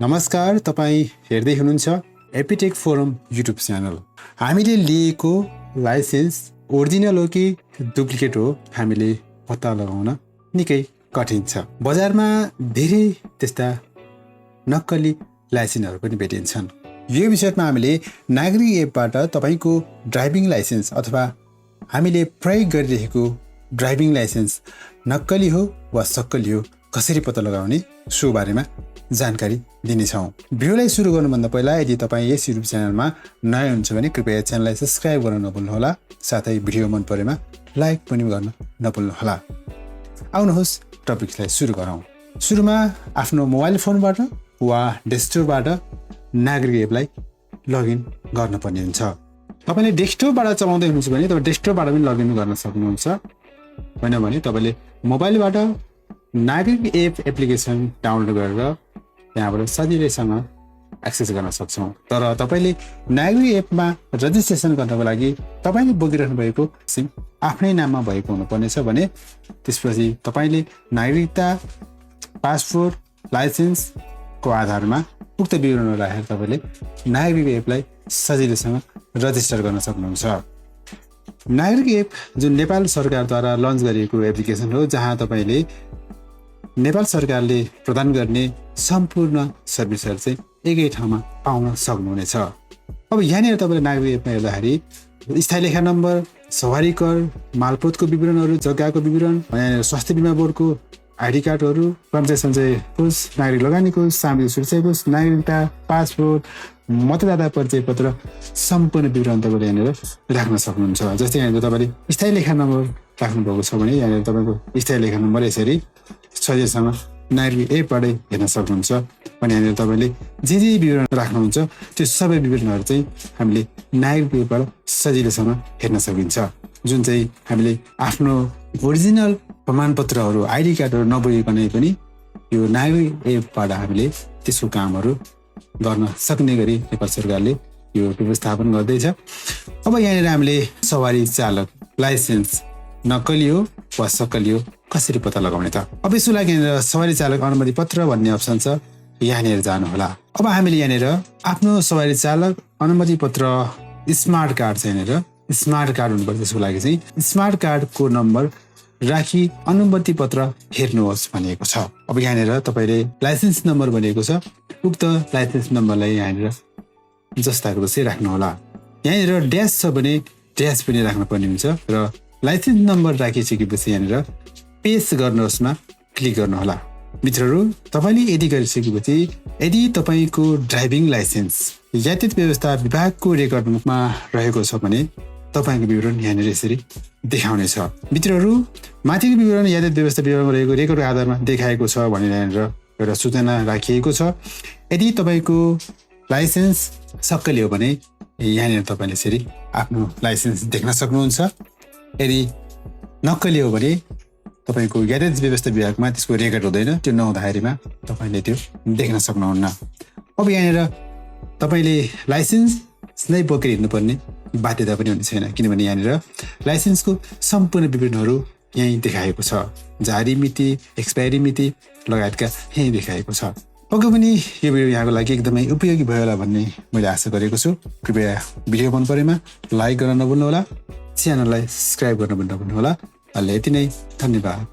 नमस्कार, तपाईँ हेर्दै हुनुहुन्छ एप्टेक फोरम युट्युब च्यानल। हामीले लिएको लाइसेन्स ओरिजिनल हो कि डुप्लिकेट हो हामीले पत्ता लगाउन निकै कठिन छ। बजारमा धेरै त्यस्ता नक्कली लाइसेन्सहरू पनि भेटिन्छन्। यो विषयमा हामीले नागरिक एपबाट तपाईँको ड्राइभिङ लाइसेन्स अथवा हामीले प्रयोग गरिरहेको ड्राइभिङ लाइसेन्स नक्कली हो वा सक्कली हो कसरी पत्ता लगाउने सो बारेमा जानकारी दिनेछौँ। भिडियोलाई सुरु गर्नुभन्दा पहिला यदि तपाईँ यस युट्युब च्यानलमा नयाँ हुनुहुन्छ भने कृपया च्यानललाई सब्सक्राइब गर्न नभुल्नुहोला, साथै भिडियो मन परेमा लाइक पनि गर्न नभुल्नुहोला। आउनुहोस् टपिकलाई सुरु गरौँ। सुरुमा आफ्नो मोबाइल फोनबाट वा डेस्कटपबाट नागरिक एपलाई लगइन गर्नुपर्ने हुन्छ। तपाईँले डेस्कटपबाट चलाउँदै हुनुहुन्छ भने तपाईँ डेस्कटपबाट पनि लगइन गर्न सक्नुहुन्छ। होइन भने तपाईँले मोबाइलबाट नागरिक एप एप्लिकेसन डाउनलोड गरेर त्यहाँबाट सजिलैसँग एक्सेस गर्न सक्छौँ। तर तपाईँले नागरिक एपमा रजिस्ट्रेसन गर्नको लागि तपाईँले बोकिरहनु भएको सिम आफ्नै नाममा भएको हुनुपर्नेछ भने त्यसपछि तपाईँले नागरिकता, पासपोर्ट, लाइसेन्सको आधारमा उक्त विवरण राखेर तपाईँले नागरिक एपलाई सजिलैसँग रजिस्टर गर्न सक्नुहुन्छ। नागरिक एप जुन नेपाल सरकारद्वारा लन्च गरिएको एप्लिकेसन हो, जहाँ तपाईँले नेपाल सरकारले प्रदान गर्ने सम्पूर्ण सर्भिसहरू चाहिँ एकै ठाउँमा पाउन सक्नुहुनेछ। अब यहाँनिर तपाईँले नागरिक एपमा हेर्दाखेरि स्थायी लेखा नम्बर, सवारी कर, मालपोतको विवरणहरू, जग्गाको विवरण, यहाँनिर स्वास्थ्य बिमा बोर्डको आइडी कार्डहरू, कर्मचारी सञ्चय कोष, नागरिक लगानी कोष, सामाजिक सुरक्षा कोष, नागरिकता, पासपोर्ट, मतदाता परिचय पत्र सम्पूर्ण विवरण तपाईँले यहाँनिर राख्न सक्नुहुन्छ। जस्तै यहाँनिर तपाईँले स्थायी लेखा नम्बर राख्नुभएको छ भने यहाँनिर तपाईँको स्थायी लेखा नम्बर यसरी सजिलैसँग नागरिक एपबाटै हेर्न सक्नुहुन्छ। अनि यहाँनिर तपाईँले जे विवरण राख्नुहुन्छ त्यो सबै विवरणहरू चाहिँ हामीले नागरिक एपबाट सजिलैसँग हेर्न सकिन्छ। जुन चाहिँ हामीले आफ्नो ओरिजिनल प्रमाणपत्रहरू, आइडी कार्डहरू नबोकिकनै पनि यो नागरिक एपबाट हामीले त्यसको कामहरू गर्न सक्ने गरी नेपाल सरकारले यो व्यवस्थापन गर्दैछ। अब यहाँनिर हामीले सवारी चालक लाइसेन्स नक्कली हो वा सक्कली हो कसरी पत्ता लगाउने त? अब यसको लागि यहाँनिर सवारी चालक अनुमति पत्र भन्ने अप्सन छ, यहाँनिर जानुहोला। अब हामीले यहाँनिर आफ्नो सवारी चालक अनुमति पत्र स्मार्ट कार्ड छ, यहाँनिर स्मार्ट कार्ड हुनुपर्छ। त्यसको लागि चाहिँ स्मार्ट कार्डको नम्बर राखी अनुमति पत्र हेर्नुहोस् भनिएको छ। अब यहाँनिर तपाईँले लाइसेन्स नम्बर भनिएको छ, उक्त लाइसेन्स नम्बरलाई यहाँनिर जस्ताको जस्तै राख्नुहोला। यहाँनिर ड्यास छ भने ड्यास पनि राख्नुपर्ने हुन्छ र लाइसेन्स नम्बर राखिसकेपछि यहाँनिर पेस्ट गर्नुहोस्मा क्लिक गर्नुहोला। मित्रहरू, तपाईँले यदि गरिसकेपछि यदि तपाईँको ड्राइभिङ लाइसेन्स यातायात व्यवस्था विभागको रेकर्डमा रहेको छ भने तपाईँको विवरण यहाँनिर यसरी देखाउनेछ। मित्रहरू, माथिको विवरण यातायात व्यवस्था विभागमा रहेको रेकर्डको आधारमा देखाएको छ भनेर यहाँनिर एउटा सूचना राखिएको छ। यदि तपाईँको लाइसेन्स सक्कली हो भने यहाँनिर तपाईँले यसरी आफ्नो लाइसेन्स देख्न सक्नुहुन्छ। यदि नक्कली हो भने तपाईँको यातायात व्यवस्था विभागमा त्यसको रेकर्ड हुँदैन, त्यो नहुँदाखेरिमा तपाईँले त्यो देख्न सक्नुहुन्न। अब यहाँनिर तपाईँले लाइसेन्स नै बोकेर हिँड्नुपर्ने बाध्यता पनि हुने छैन, किनभने यहाँनिर लाइसेन्सको सम्पूर्ण विवरणहरू यहीँ देखाएको छ। जारी मिति, एक्सपायरी मिति लगायतका यहीँ देखाएको छ। पक्कै पनि यो भिडियो यहाँको लागि एकदमै उपयोगी भयो होला भन्ने मैले आशा गरेको छु। कृपया भिडियो मन परेमा लाइक गर्न नभुल्नुहोला, च्यानललाई सब्सक्राइब गर्न पनि नभुल्नुहोला। अहिले यति नै, धन्यवाद।